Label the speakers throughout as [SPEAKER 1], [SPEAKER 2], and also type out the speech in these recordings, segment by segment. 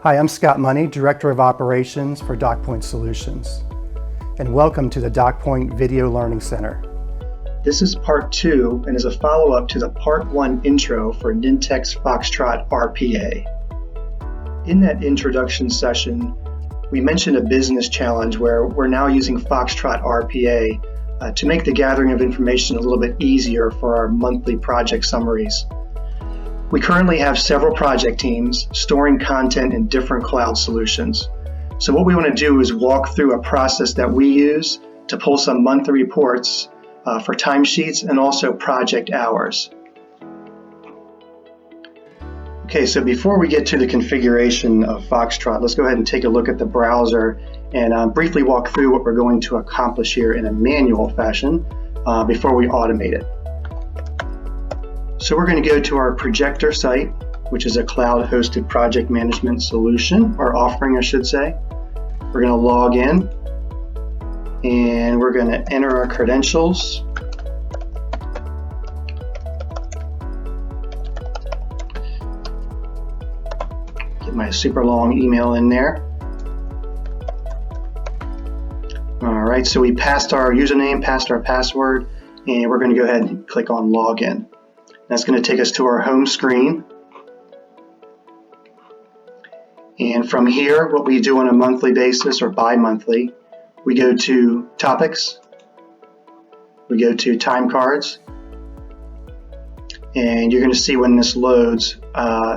[SPEAKER 1] Hi, I'm Scott Money, Director of Operations for DocPoint Solutions, and welcome to the DocPoint Video Learning Center. This is part 2 and is a follow-up to the part 1 intro for Nintex Foxtrot RPA. In that introduction session, we mentioned a business challenge where we're now using Foxtrot RPA to make the gathering of information a little bit easier for our monthly project summaries. We currently have several project teams storing content in different cloud solutions. So what we want to do is walk through a process that we use to pull some monthly reports for timesheets and also project hours. Okay, so before we get to the configuration of Foxtrot, let's go ahead and take a look at the browser and briefly walk through what we're going to accomplish here in a manual fashion before we automate it. So we're going to go to our projector site, which is a cloud-hosted project management solution, or offering, I should say. We're going to log in, and we're going to enter our credentials. Get my super long email in there. All right, so we passed our username, passed our password, and we're going to go ahead and click on Login. That's going to take us to our home screen. And from here, what we do on a monthly basis or bi-monthly, we go to Topics, we go to Time Cards, and you're going to see when this loads,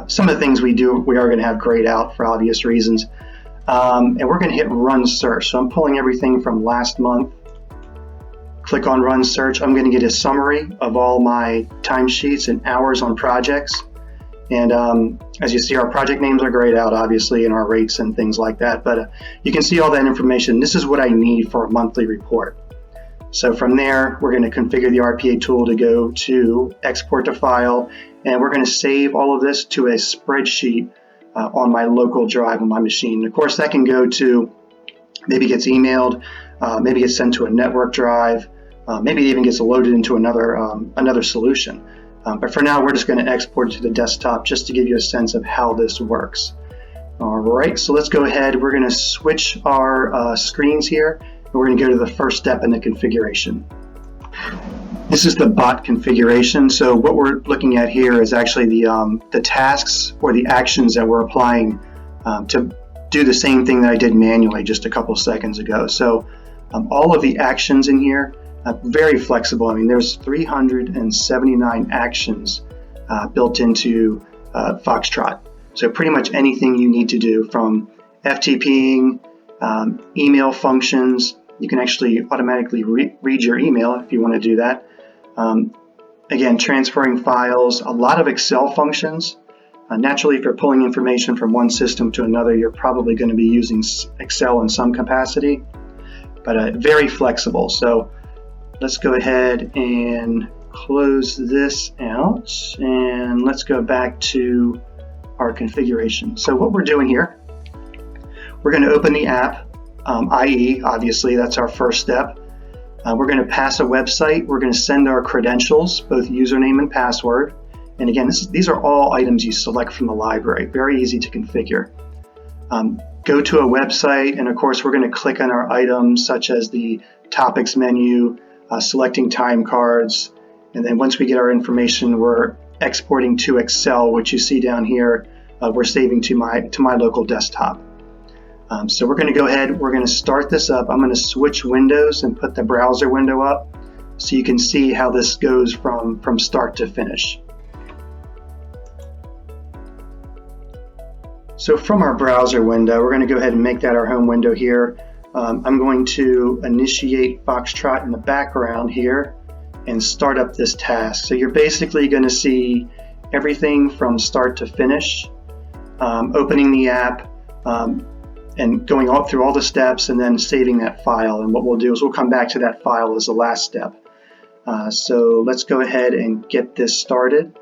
[SPEAKER 1] some of the things we are going to have grayed out for obvious reasons. And we're going to hit Run Search. So I'm pulling everything from last month. Click on Run Search. I'm going to get a summary of all my timesheets and hours on projects. And as you see, our project names are grayed out, obviously, and our rates and things like that. But you can see all that information. This is what I need for a monthly report. So from there, we're going to configure the RPA tool to go to Export to File, and we're going to save all of this to a spreadsheet on my local drive on my machine. And of course, that can go to, maybe it gets emailed, maybe it's sent to a network drive, maybe it even gets loaded into another solution. But for now, we're just going to export it to the desktop just to give you a sense of how this works. All right, so let's go ahead. We're going to switch our screens here, and we're going to go to the first step in the configuration. This is the bot configuration. So what we're looking at here is actually the tasks or the actions that we're applying to do the same thing that I did manually just a couple seconds ago. So all of the actions in here, very flexible. I mean, there's 379 actions built into Foxtrot. So pretty much anything you need to do, from FTPing, email functions. You can actually automatically read your email if you want to do that. Again, transferring files, a lot of Excel functions. Naturally, if you're pulling information from one system to another, you're probably going to be using Excel in some capacity, but very flexible. So let's go ahead and close this out, and let's go back to our configuration. So what we're doing here, we're going to open the app, i.e., obviously, that's our first step. We're going to pass a website. We're going to send our credentials, both username and password. And again, these are all items you select from the library. Very easy to configure. Go to a website, and of course, we're going to click on our items such as the topics menu, selecting time cards, and then once we get our information, we're exporting to Excel, which you see down here. We're saving to my local desktop. So we're going to go ahead. We're going to start this up. I'm going to switch windows and put the browser window up so you can see how this goes from start to finish. So from our browser window, we're going to go ahead and make that our home window here. I'm going to initiate Foxtrot in the background here and start up this task. So you're basically going to see everything from start to finish, opening the app, and going all through all the steps and then saving that file. And what we'll do is we'll come back to that file as the last step. So let's go ahead and get this started.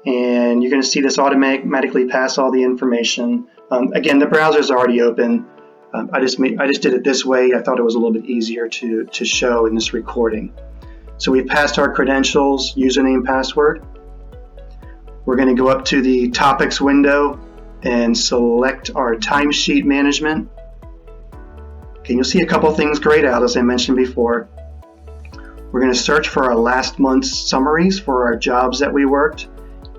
[SPEAKER 1] And you're going to see this automatically pass all the information. Again, the browser is already open. I just did it this way. I thought it was a little bit easier to show in this recording. So we've passed our credentials, username, password. We're going to go up to the topics window and select our timesheet management. Okay, you'll see a couple things grayed out as I mentioned before. We're going to search for our last month's summaries for our jobs that we worked,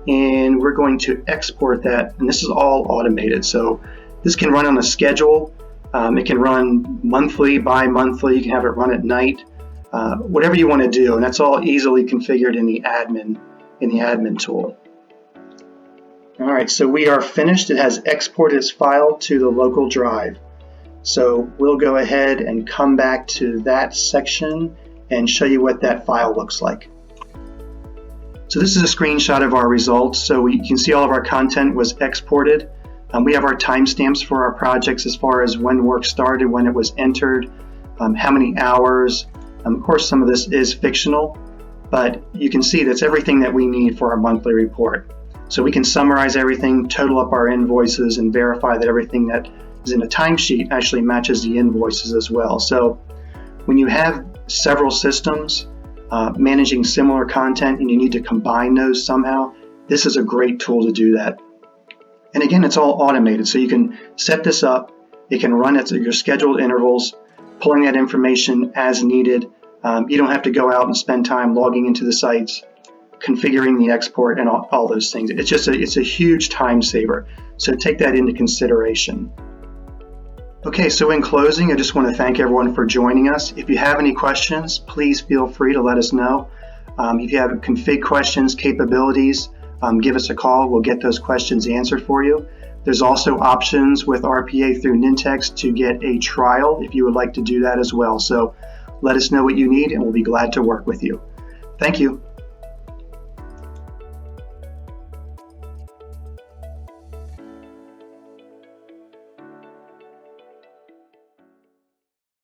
[SPEAKER 1] and we're going to export that, and this is all automated. So this can run on a schedule. It can run monthly, bi-monthly. You can have it run at night, whatever you want to do, and that's all easily configured in the admin tool. All right, so we are finished. It has exported its file to the local drive. So we'll go ahead and come back to that section and show you what that file looks like. So this is a screenshot of our results. So you can see all of our content was exported. We have our timestamps for our projects as far as when work started, when it was entered, how many hours. Of course, some of this is fictional, but you can see that's everything that we need for our monthly report. So we can summarize everything, total up our invoices, and verify that everything that is in a timesheet actually matches the invoices as well. So when you have several systems managing similar content and you need to combine those somehow, this is a great tool to do that. And again, it's all automated, so you can set this up. It can run at your scheduled intervals, pulling that information as needed. You don't have to go out and spend time logging into the sites, configuring the export, and all those things. It's a huge time saver, so take that into consideration. Okay, so in closing, I just want to thank everyone for joining us. If you have any questions, please feel free to let us know. If you have config questions, capabilities, give us a call. We'll get those questions answered for you. There's also options with RPA through Nintex to get a trial if you would like to do that as well. So let us know what you need and we'll be glad to work with you. Thank you.